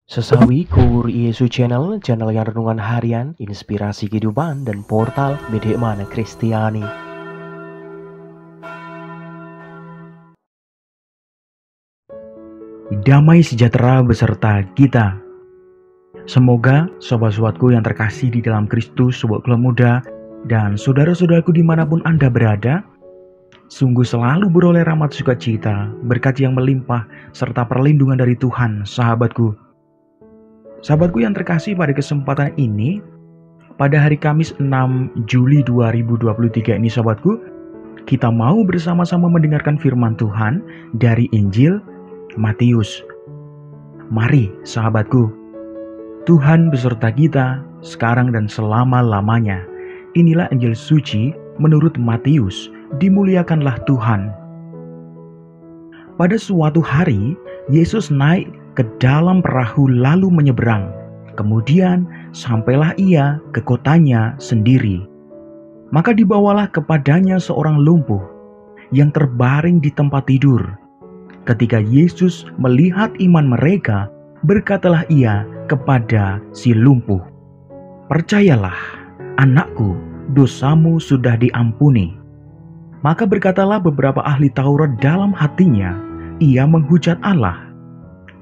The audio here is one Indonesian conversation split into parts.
Sesawi Kur Yesu channel yang renungan harian, inspirasi kehidupan, dan portal Bedemana Kristiani. Damai sejahtera beserta kita. Semoga sobat-sobatku yang terkasih di dalam Kristus, sobat muda, dan saudara-saudaraku dimanapun Anda berada, sungguh selalu beroleh rahmat sukacita, berkat yang melimpah, serta perlindungan dari Tuhan, sahabatku. Sahabatku yang terkasih, pada kesempatan ini, pada hari Kamis 6 Juli 2023 ini sahabatku, kita mau bersama-sama mendengarkan firman Tuhan dari Injil Matius. Mari sahabatku, Tuhan beserta kita sekarang dan selama-lamanya. Inilah Injil suci menurut Matius, dimuliakanlah Tuhan. Pada suatu hari, Yesus naik ke dalam perahu lalu menyeberang. Kemudian sampailah ia ke kotanya sendiri. Maka dibawalah kepadanya seorang lumpuh yang terbaring di tempat tidur. Ketika Yesus melihat iman mereka, berkatalah ia kepada si lumpuh, "Percayalah, anakku, dosamu sudah diampuni." Maka berkatalah beberapa ahli Taurat dalam hatinya, ia menghujat Allah.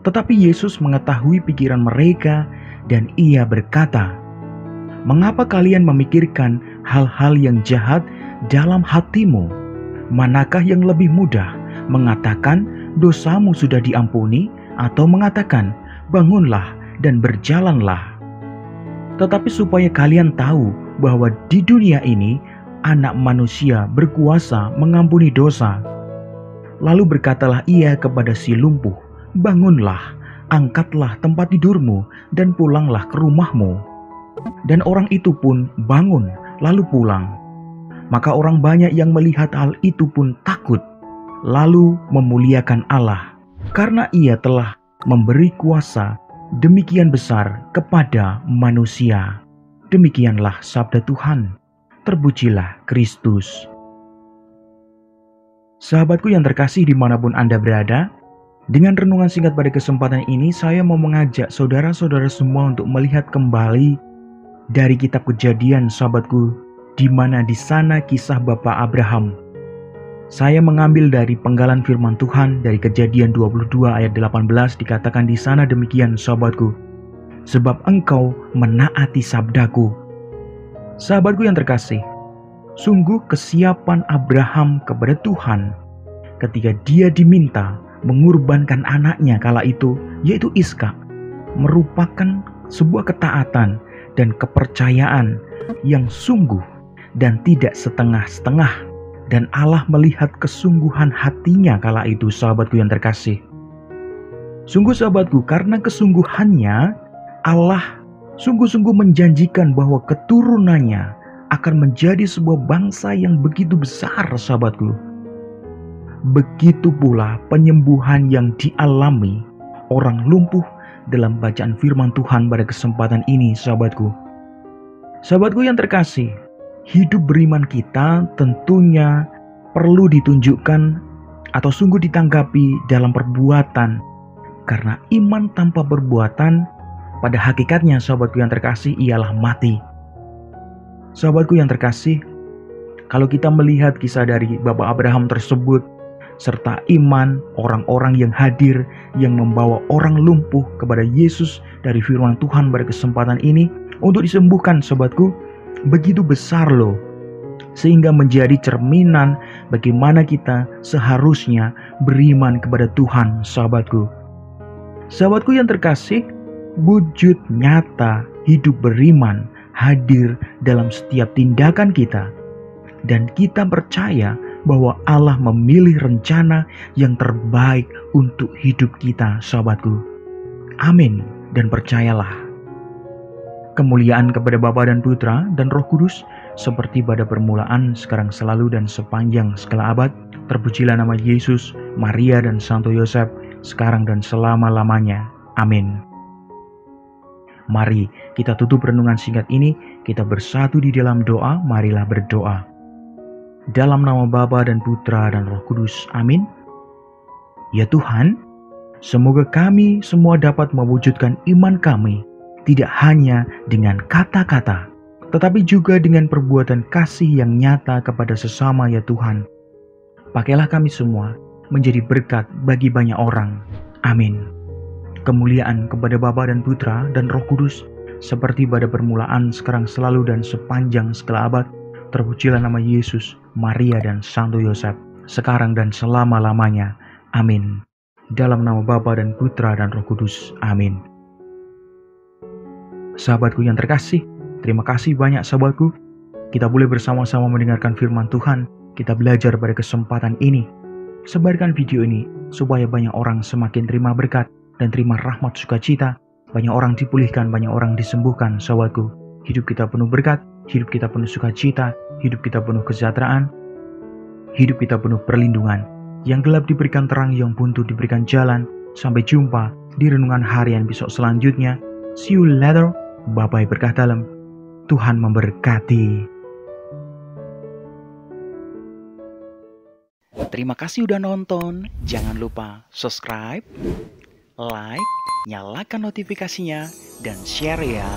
Tetapi Yesus mengetahui pikiran mereka dan ia berkata, "Mengapa kalian memikirkan hal-hal yang jahat dalam hatimu? Manakah yang lebih mudah, mengatakan dosamu sudah diampuni, atau mengatakan bangunlah dan berjalanlah? Tetapi supaya kalian tahu bahwa di dunia ini Anak Manusia berkuasa mengampuni dosa." Lalu berkatalah ia kepada si lumpuh, "Bangunlah, angkatlah tempat tidurmu dan pulanglah ke rumahmu." Dan orang itu pun bangun lalu pulang. Maka orang banyak yang melihat hal itu pun takut, lalu memuliakan Allah, karena ia telah memberi kuasa demikian besar kepada manusia. Demikianlah sabda Tuhan. Terpujilah Kristus. Sahabatku yang terkasih dimanapun Anda berada, dengan renungan singkat pada kesempatan ini saya mau mengajak saudara-saudara semua untuk melihat kembali dari kitab Kejadian sahabatku, di mana di sana kisah Bapak Abraham. Saya mengambil dari penggalan firman Tuhan dari Kejadian 22 ayat 18, dikatakan di sana demikian sahabatku, "Sebab engkau menaati sabdaku." Sahabatku yang terkasih, sungguh kesiapan Abraham kepada Tuhan ketika dia diminta mengorbankan anaknya kala itu, yaitu Ishak, merupakan sebuah ketaatan dan kepercayaan yang sungguh dan tidak setengah-setengah. Dan Allah melihat kesungguhan hatinya kala itu, sahabatku yang terkasih. Sungguh sahabatku, karena kesungguhannya, Allah sungguh-sungguh menjanjikan bahwa keturunannya akan menjadi sebuah bangsa yang begitu besar, sahabatku. Begitu pula penyembuhan yang dialami orang lumpuh dalam bacaan firman Tuhan pada kesempatan ini, sahabatku. Sahabatku yang terkasih, hidup beriman kita tentunya perlu ditunjukkan atau sungguh ditanggapi dalam perbuatan. Karena iman tanpa perbuatan pada hakikatnya, sahabatku yang terkasih, ialah mati. Sahabatku yang terkasih, kalau kita melihat kisah dari Bapak Abraham tersebut, serta iman orang-orang yang hadir yang membawa orang lumpuh kepada Yesus dari firman Tuhan pada kesempatan ini untuk disembuhkan, sahabatku, begitu besar loh. Sehingga menjadi cerminan bagaimana kita seharusnya beriman kepada Tuhan, sahabatku. Sahabatku yang terkasih, wujud nyata hidup beriman hadir dalam setiap tindakan kita. Dan kita percaya bahwa Allah memilih rencana yang terbaik untuk hidup kita, sahabatku. Amin. Dan percayalah. Kemuliaan kepada Bapa dan Putra dan Roh Kudus, seperti pada permulaan, sekarang, selalu, dan sepanjang segala abad. Terpujilah nama Yesus, Maria, dan Santo Yosef, sekarang dan selama-lamanya. Amin. Mari kita tutup renungan singkat ini, kita bersatu di dalam doa. Marilah berdoa. Dalam nama Bapa dan Putra dan Roh Kudus. Amin. Ya Tuhan, Semoga kami semua dapat mewujudkan iman kami, tidak hanya dengan kata-kata, tetapi juga dengan perbuatan kasih yang nyata kepada sesama ya Tuhan. Pakailah kami semua menjadi berkat bagi banyak orang. Amin. Kemuliaan kepada Bapa dan Putra dan Roh Kudus, seperti pada permulaan, sekarang, selalu, dan sepanjang segala abad. Terpujilah nama Yesus, Maria, dan Santo Yosef, sekarang dan selama-lamanya. Amin. Dalam nama Bapa dan Putra dan Roh Kudus. Amin. Sahabatku yang terkasih, terima kasih banyak sahabatku. Kita boleh bersama-sama mendengarkan firman Tuhan. Kita belajar pada kesempatan ini. Sebarkan video ini supaya banyak orang semakin terima berkat dan terima rahmat sukacita. Banyak orang dipulihkan, banyak orang disembuhkan sahabatku. Hidup kita penuh berkat, hidup kita penuh sukacita, hidup kita penuh kesejahteraan, hidup kita penuh perlindungan. Yang gelap diberikan terang, yang buntu diberikan jalan. Sampai jumpa di renungan harian besok selanjutnya. See you later. Bye-bye berkah dalam. Tuhan memberkati. Terima kasih udah nonton. Jangan lupa subscribe, like, nyalakan notifikasinya, dan share ya.